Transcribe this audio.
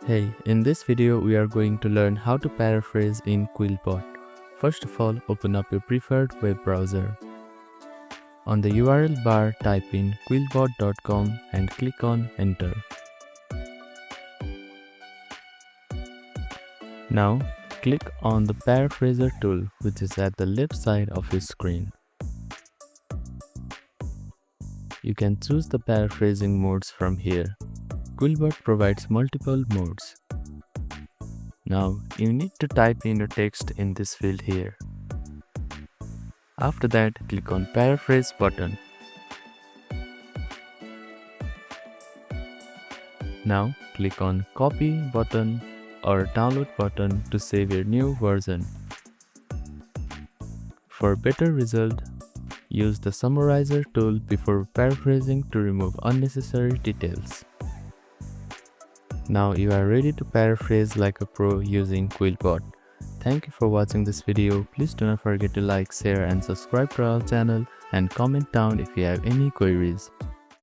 Hey, in this video we are going to learn how to paraphrase in QuillBot. First of all, open up your preferred web browser. On the URL bar, type in quillbot.com and click on Enter. Now, click on the Paraphraser tool, which is at the left side of your screen. You can choose the paraphrasing modes from here. QuillBot provides multiple modes. Now, you need to type in your text in this field here. After that, click on Paraphrase button. Now, click on Copy button or Download button to save your new version. For better result, use the Summarizer tool before paraphrasing to remove unnecessary details. Now you are ready to paraphrase like a pro using QuillBot. Thank you for watching this video. Please do not forget to like, share and subscribe to our channel and comment down if you have any queries.